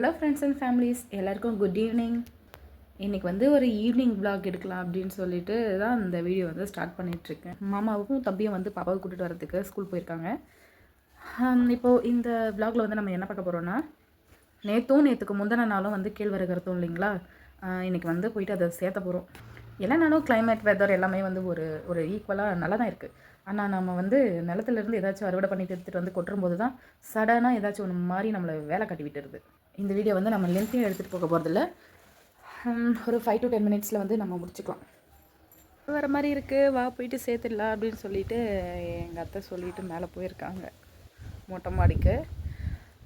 Hello friends and families, எல்லாருக்கும் good evening. இன்றைக்கி வந்து ஒரு ஈவினிங் vlog எடுக்கலாம் அப்படின்னு சொல்லிட்டு தான் இந்த வீடியோ வந்து ஸ்டார்ட் பண்ணிகிட்ருக்கேன். மாமாவுக்கும் தம்பியும் வந்து பாப்பாவை கூட்டிகிட்டு வரதுக்கு ஸ்கூல் போயிருக்காங்க. இப்போது இந்த vlogல வந்து நம்ம என்ன பார்க்க போகிறோன்னா, நேற்றுக்கு முந்தின நாளும் வந்து கேழ்வரகு அறுத்தோம் இல்லைங்களா. இன்றைக்கி வந்து போயிட்டு அதை சேர்த்த போகிறோம். எல்லா நாளும் கிளைமேட் வெதர் எல்லாமே வந்து ஒரு ஈக்குவலாக நல்லா தான் இருக்குது. ஆனால் நம்ம வந்து நிலத்துலேருந்து ஏதாச்சும் அறுவடை பண்ணிட்டு எடுத்துகிட்டு வந்து கொட்டும்போது தான் சடனாக ஏதாச்சும் ஒன்று மாதிரி நம்மளை வேலை காட்டி விட்டுருது. இந்த வீடியோ வந்து நம்ம லென்த்தையும் எடுத்துகிட்டு போக போகிறதில்ல. ஒரு 5 to 10 மினிட்ஸில் வந்து நம்ம முடிச்சுக்கலாம். வர மாதிரி இருக்குது, வா போயிட்டு சேர்த்துடலாம் அப்படின்னு சொல்லிட்டு எங்கள் அத்தை சொல்லிவிட்டு மேலே போயிருக்காங்க மொட்டை மாடிக்கு.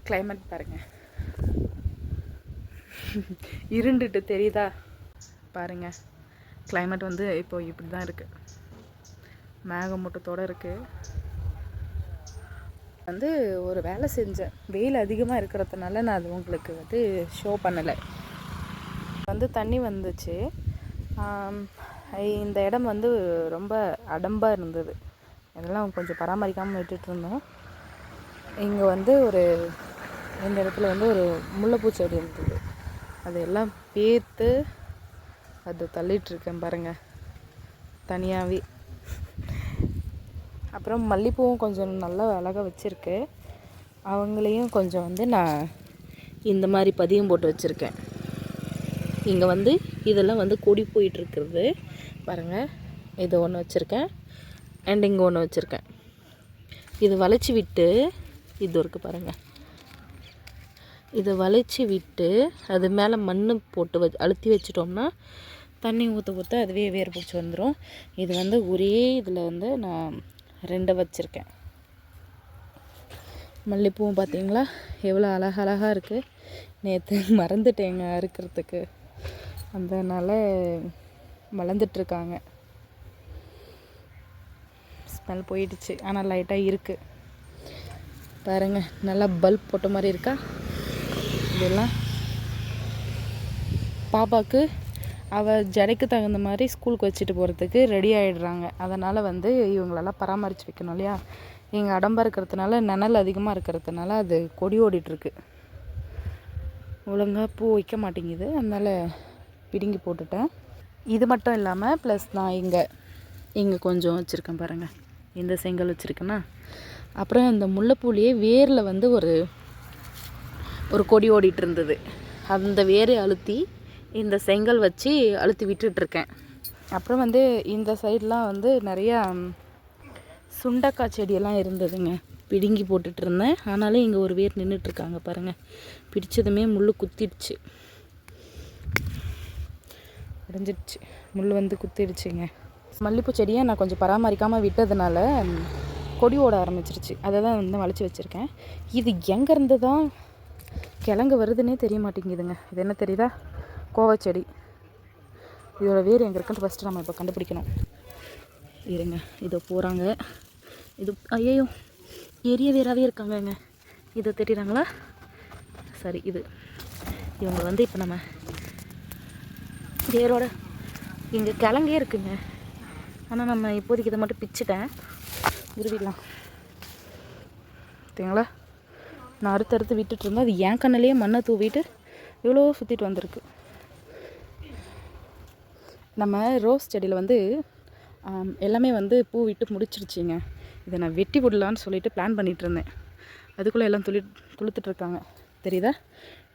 கிளைமேட் பாருங்கள், இருண்டுட்டு தெரியுதா பாருங்கள். கிளைமேட் வந்து இப்போ இப்படி தான் இருக்குது, மேகமூட்டத்தோடு இருக்குது. வந்து ஒரு வேலை செஞ்சேன், வெயில் அதிகமாக இருக்கிறதுனால நான் அது உங்களுக்கு வந்து ஷோ பண்ணலை. வந்து தண்ணி வந்துச்சு. இந்த இடம் வந்து ரொம்ப அடம்பாக இருந்தது, இதெல்லாம் கொஞ்சம் பராமரிக்காமல் விட்டுட்டு இருந்தோம். இங்கே வந்து இந்த இடத்துல வந்து ஒரு முல்லைப்பூ செடி இருந்தது, அதெல்லாம் பேர்த்து அது தள்ளிகிட்ருக்கேன் பாருங்கள் தனியாகவே. அப்புறம் மல்லிப்பூவும் கொஞ்சம் நல்லா அழகாக வச்சுருக்கு. அவங்களையும் கொஞ்சம் வந்து நான் இந்த மாதிரி பதியம் போட்டு வச்சுருக்கேன். இங்கே வந்து இதெல்லாம் வந்து கொடி போயிட்டுருக்குறது பாருங்கள். இது ஒன்று வச்சுருக்கேன், அண்ட் இங்கே ஒன்று வச்சுருக்கேன். இது வளைச்சி விட்டு இது இருக்குது பாருங்கள். இதை வளைச்சி விட்டு அது மேலே மண் போட்டு அழுத்தி வச்சிட்டோம்னா தண்ணி ஊற்ற ஊற்ற அதுவே வேர் பிடிச்சி வந்துடும். இது வந்து ஒரே இதில் வந்து நான் 2 வச்சுருக்கேன். மல்லிப்பூவும் பார்த்தீங்களா எவ்வளோ அழகழகாக இருக்குது. நேற்று மறந்துட்டேங்க அறுக்கிறதுக்கு, அதனால் வளர்ந்துட்டுருக்காங்க. ஸ்மெல் போயிடுச்சு, ஆனால் லைட்டாக இருக்குது பாருங்கள். நல்லா பல்ப் போட்ட மாதிரி இருக்கா. இதெல்லாம் பாப்பாவுக்கு அவள் ஜடைக்கு தகுந்த மாதிரி ஸ்கூலுக்கு வச்சுட்டு போகிறதுக்கு ரெடி ஆகிடுறாங்க. அதனால் வந்து இவங்களெல்லாம் பராமரித்து வைக்கணும் இல்லையா. இங்கே அடம்பாக இருக்கிறதுனால நிழல் அதிகமாக இருக்கிறதுனால அது கொடி ஓடிட்டுருக்கு, ஒழுங்காக பூ வைக்க மாட்டேங்குது. அதனால் பிடுங்கி போட்டுட்டேன். இது மட்டும் இல்லாமல் ப்ளஸ் நான் இங்கே கொஞ்சம் வச்சுருக்கேன் பாருங்கள். இந்த செங்கல் வச்சுருக்கேன்னா, அப்புறம் இந்த முல்லைப்பூலேயே வேரில் வந்து ஒரு கொடி ஓடிட்டு இருந்தது. அந்த வேரை அழுத்தி இந்த செங்கல் வச்சு அழுத்தி விட்டுட்ருக்கேன். அப்புறம் வந்து இந்த சைட்லாம் வந்து நிறையா சுண்டக்காய் செடியெல்லாம் இருந்ததுங்க, பிடுங்கி போட்டுட்டு இருந்தேன். ஆனாலும் இங்கே ஒரு வேர் நின்றுட்டுருக்காங்க பாருங்கள். பிடிச்சதுமே முள் குத்திடுச்சு, உடஞ்சிடுச்சு, முள் வந்து குத்திடுச்சுங்க. மல்லிப்பூ செடியை நான் கொஞ்சம் பராமரிக்காமல் விட்டதுனால கொடி ஓட ஆரம்பிச்சிருச்சு. அதை தான் வந்து வளைச்சி வச்சுருக்கேன். இது எங்கேருந்து தான் கிழங்கு வருதுன்னே தெரிய மாட்டேங்குதுங்க. இது என்ன தெரியுதா, கோவச்செடி. இதோட வேர் எங்கே இருக்குன்னு ஃபஸ்ட்டு நம்ம இப்போ கண்டுபிடிக்கணும். இருங்க, இதோ போகிறாங்க. இது ஐயோ எரிய வேறாகவே இருக்காங்கங்க. இதை தெரியுறாங்களா? சரி, இவங்க வந்து இப்போ நம்ம வேரோட இங்கே கிழங்கே இருக்குங்க. ஆனால் நம்ம இப்போதைக்கு இதை மட்டும் பிச்சுட்டேன், உருவிடலாம். பார்த்தீங்களா, நான் அறுத்து விட்டுட்டு இருந்தேன். அது என் கண்ணிலேயே மண்ணை தூவிட்டு இவ்வளோ சுற்றிட்டு வந்திருக்கு. நம்ம ரோஸ் செடியில் வந்து எல்லாமே வந்து பூ விட்டு முடிச்சிருச்சிங்க. இதை நான் வெட்டி விடலான்னு சொல்லிட்டு பிளான் பண்ணிகிட்டு இருந்தேன். அதுக்குள்ளே எல்லாம் துளுத்துட்ருக்காங்க தெரியுதா.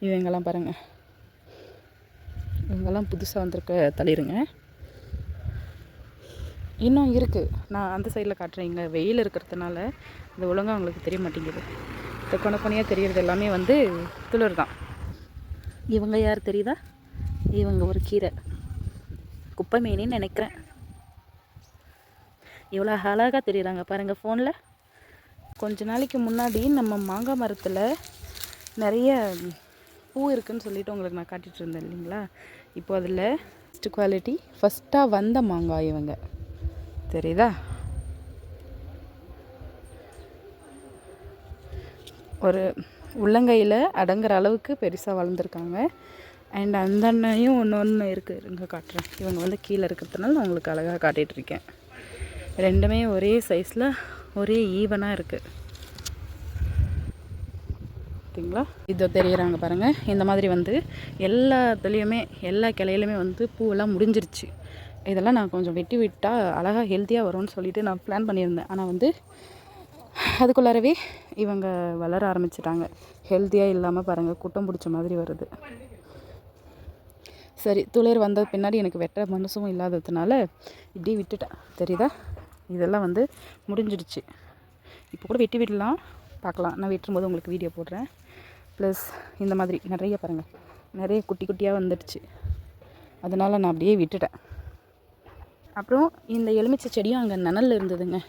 இவங்கெல்லாம் பாருங்கள், இவங்கெல்லாம் புதுசாக வந்திருக்க தளிருங்க. இன்னும் இருக்குது, நான் அந்த சைடில் காட்டுறேன். இங்கே வெயில் இருக்கிறதுனால அது ஒழுங்காக அவங்களுக்கு தெரிய மாட்டேங்குது. இந்த கொனையாக தெரியறது எல்லாமே வந்து துளிர் தான். இவங்க யார் தெரியுதா? இவங்க ஒரு கீரை, குப்பை மீனின்னு நினைக்கிறேன். இவ்வளோ அழகாக தெரியுறாங்க பாருங்கள் ஃபோனில். கொஞ்ச நாளைக்கு முன்னாடி நம்ம மாங்காய் மரத்தில் நிறைய பூ இருக்குதுன்னு சொல்லிட்டு உங்களுக்கு நான் காட்டிகிட்டு இருந்தேன் இல்லைங்களா. இப்போ அதில் ஃபஸ்ட்டு குவாலிட்டி ஃபஸ்ட்டாக வந்த மாங்காய் இவங்க தெரியுதா. ஒரு உள்ளங்கையில் அடங்குற அளவுக்கு பெருசாக வளர்ந்துருக்காங்க. அண்ட் அந்த அண்ணையும் ஒன்று இருக்குது, இங்கே காட்டுறேன். இவங்க வந்து கீழே இருக்கிறதுனால நான் உங்களுக்கு அழகாக காட்டிகிட்ருக்கேன். ரெண்டுமே ஒரே சைஸில் ஒரே ஈவனாக இருக்குது. பார்த்தீங்களா? இதோ தெரியுறாங்க பாருங்கள். இந்த மாதிரி வந்து எல்லாத்துலேயுமே எல்லா கிளையிலுமே வந்து பூவெல்லாம் முடிஞ்சிருச்சு. இதெல்லாம் நான் கொஞ்சம் வெட்டி விட்டால் அழகாக ஹெல்த்தியாக வரும்னு சொல்லிட்டு நான் பிளான் பண்ணியிருந்தேன். ஆனால் வந்து அதுக்குள்ளாரவே இவங்க வளர ஆரம்பிச்சிட்டாங்க. ஹெல்த்தியாக இல்லாமல் பாருங்கள், குட்டம் பிடிச்ச மாதிரி வருது. சரி, துளிர் வந்த பின்னாடி எனக்கு வெட்ட மனசும் இல்லாததுனால இப்படி விட்டுட்டேன். தெரியுதா? இதெல்லாம் வந்து முடிஞ்சிடுச்சு. இப்போ கூட வெட்டி விடலாம், பார்க்கலாம். நான் வெட்டும்போது உங்களுக்கு வீடியோ போடுறேன். ப்ளஸ் இந்த மாதிரி நிறைய பாருங்கள், நிறைய குட்டி குட்டியாக வந்துடுச்சு. அதனால் நான் அப்படியே விட்டுட்டேன். அப்புறம் இந்த எலுமிச்சை செடியும் அங்கே நனலில் இருந்ததுங்க.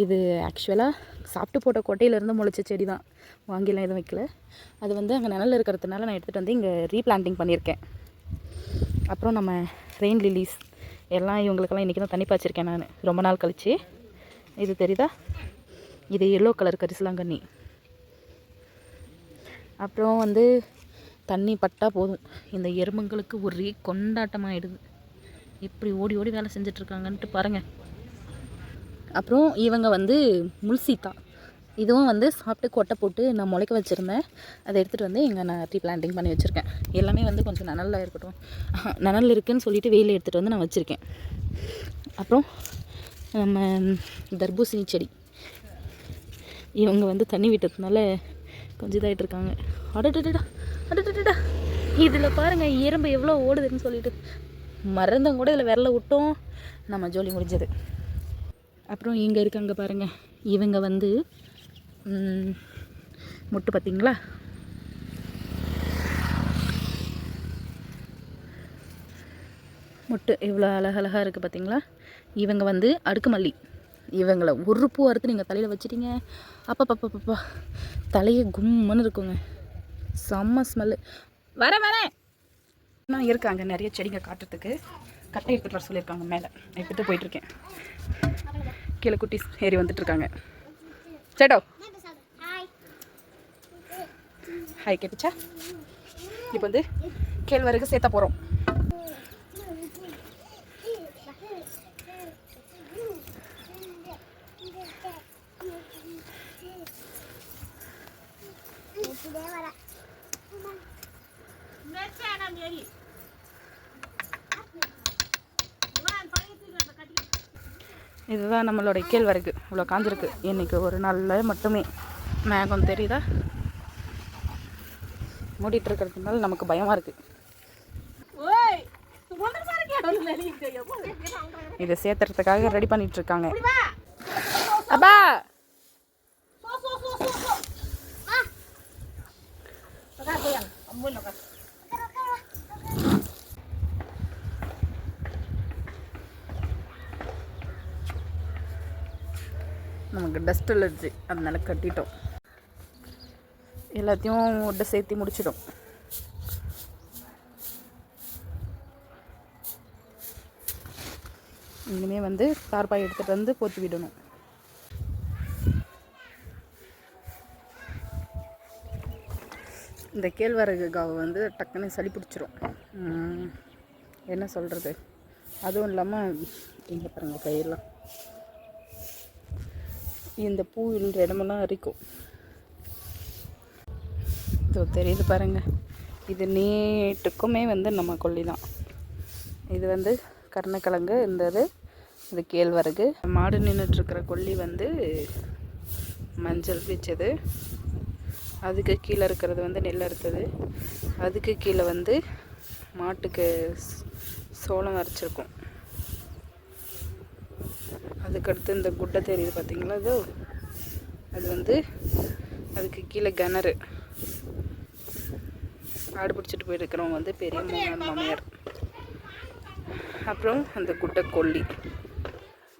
இது ஆக்சுவலாக சாப்பிட்டு போட்ட கொட்டையிலேருந்து முளைச்ச செடி தான், வாங்கிலாம் எதுவும் வைக்கல. அது வந்து அங்கே நனலில் இருக்கிறதுனால நான் எடுத்துகிட்டு வந்து இங்கே ரீப்ளான்டிங் பண்ணியிருக்கேன். அப்புறம் நம்ம ரெயின் லில்லிஸ் எல்லாம் இவங்களுக்கெல்லாம் இன்றைக்கி தான் தண்ணி பாய்ச்சிருக்கேன் நான், ரொம்ப நாள் கழிச்சு. இது தெரியுதா? இது எல்லோ கலர் கரிசலாங்கண்ணி. அப்புறம் வந்து தண்ணி பட்டால் போதும், இந்த எறும்புங்களுக்கு ஒரே கொண்டாட்டமாகிடுது. எப்படி ஓடி ஓடி வேலை செஞ்சிட்ருக்காங்கன்ட்டு பாருங்கள். அப்புறம் இவங்க வந்து முல்சீத்தா, இதுவும் வந்து சாப்பிட்டு கொட்டை போட்டு நான் முளைக்க வச்சுருந்தேன். அதை எடுத்துகிட்டு வந்து இங்கே நான் ரீப்ளான்டிங் பண்ணி வச்சுருக்கேன். எல்லாமே வந்து கொஞ்சம் நனலில் இருக்கட்டும், நனல் இருக்குதுன்னு சொல்லிவிட்டு வெயிலில் எடுத்துகிட்டு வந்து நான் வச்சுருக்கேன். அப்புறம் நம்ம தர்பூசணி செடி, இவங்க வந்து தண்ணி விட்டதுனால கொஞ்சம் இதாகிட்ருக்காங்க. அடடடா அடடடா, இதில் பாருங்கள் எறும்பு எவ்வளோ ஓடுதுன்னு சொல்லிட்டு மறந்தும் கூட இதில் விரல விட்டோம், நம்ம ஜோலி முடிஞ்சது. அப்புறம் இங்கே இருக்காங்க பாருங்கள், இவங்க வந்து முட்டு பார்த்திங்களா? முட்டு எவ்வளோ அழகழகாக இருக்குது பார்த்திங்களா? இவங்க வந்து அடுக்குமல்லி. இவங்களை ஒரு பூ அறுத்து நீங்கள் தலையில் வச்சிட்டிங்க, அப்பப்பப்பப்பா தலையே கும்முன்னு இருக்குங்க. செம்ம ஸ்மெல்லு. வரேன் நான் இருக்காங்க நிறைய செடிங்க காட்டுறதுக்கு. கட்டை எடுத்துகிட்டு வர சொல்லியிருக்காங்க, மேலே எடுத்துகிட்டு போயிட்டுருக்கேன். கீழே குட்டி ஏறி வந்துட்டுருக்காங்க. சேட்டோ ஹாய் கேட்டுச்சா? இப்போ வந்து கேழ்வரகு சேர்த்த போகிறோம். இதுதான் நம்மளோட கேழ்வரகு. இவ்வளோ காஞ்சிருக்கு. இன்றைக்கி ஒரு நாளில் மட்டுமே. மேகம் தெரியுதா? மூடிட்டு இருக்கிறதுனால நமக்கு பயமாக இருக்குது. இதை சேர்த்துறதுக்காக ரெடி பண்ணிகிட்ருக்காங்க. அப்பா நமக்கு டஸ்ட் அலர்ஜி, அதனால கட்டிட்டோம். எல்லாத்தையும் ஒட்ட சேர்த்து முடிச்சிடும். இனிமேல் வந்து தார்பாய் எடுத்துகிட்டு வந்து போற்றி விடணும். இந்த கேழ்வரகு காவை வந்து டக்குன்னு சளி பிடிச்சிரும். என்ன சொல்கிறது? அதுவும் இல்லாமல் இங்கே பாருங்கள், கையெல்லாம் இந்த பூ விழுற இடமெல்லாம் அரிக்கும். இதோ தெரியுது பாருங்கள், இது நீட்டுக்குமே வந்து நம்ம கொல்லி தான். இது வந்து கருணக்கிழங்கு, இது கேழ்வரகு. மாடு நின்றுட்டுருக்கிற கொல்லி வந்து மஞ்சள் வச்சது. அதுக்கு கீழே இருக்கிறது வந்து நெல் அறுத்தது. அதுக்கு கீழே வந்து மாட்டுக்கு சோளம் அரைச்சிருக்கோம். அதுக்கடுத்து இந்த குட்டை தெரியுது பார்த்திங்களா? அது வந்து அதுக்கு கீழே கிணறு. ஆடு பிடிச்சிட்டு போயிருக்கிறவங்க வந்து பெரிய மாமியார். அப்புறம் அந்த குட்டை கொல்லி,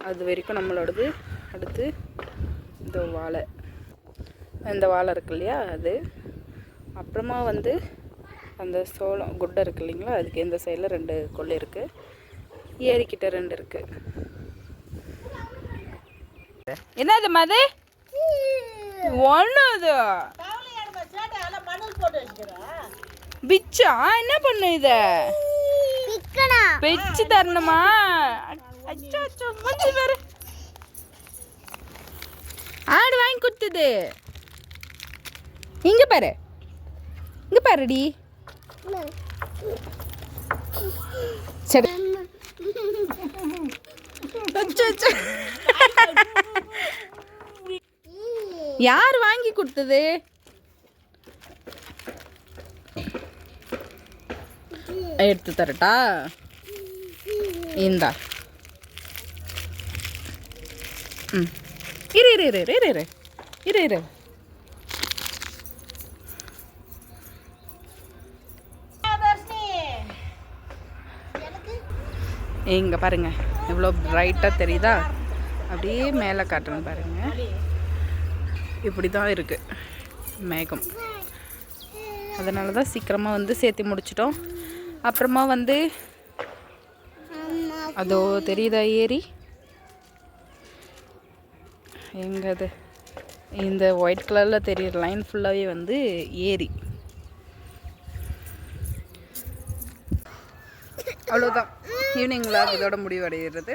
அது வரைக்கும் நம்மளோடது. அடுத்து இந்த வாழை, இந்த வாழை இருக்கு இல்லையா அது. அப்புறமா வந்து அந்த சோளம் குட்டை இருக்குது இல்லைங்களா, அதுக்கு எந்த சைடில் 2 கொல்லி இருக்குது, ஏரிக்கிட்ட 2 இருக்குது. என்னது மது ஒண்ணுது பிச்சா? என்ன பண்ணு இத பிச்சு தரணுமா? ஆடு வாங்கி கொடுத்தது இங்க பாரு. இங்கே பாருடி. சரி யார் வாங்கி கொடுத்தது? எடுத்து தரட்டா? இந்தா. இரு இரு இரு இரு இரு இரு இரு. இங்கே பாருங்க எவ்வளோ பிரைட்டாக தெரியுதா? அப்படியே மேலே காட்டுறேன் பாருங்க. இப்படி தான் இருக்குது மேகம். அதனால தான் சீக்கிரமாக வந்து சேர்த்து முடிச்சிட்டோம். அப்புறமா வந்து அதோ தெரியுதா ஏரி? எங்கே அது? இந்த ஒயிட் கலரில் தெரியுற லைன் ஃபுல்லாகவே வந்து ஏரி. அவ்வளோதான், ஈவினிங் விலாக் இதோட முடிவடைகிறது.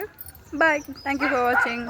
பாய், தேங்க்யூ ஃபார் வாட்சிங்.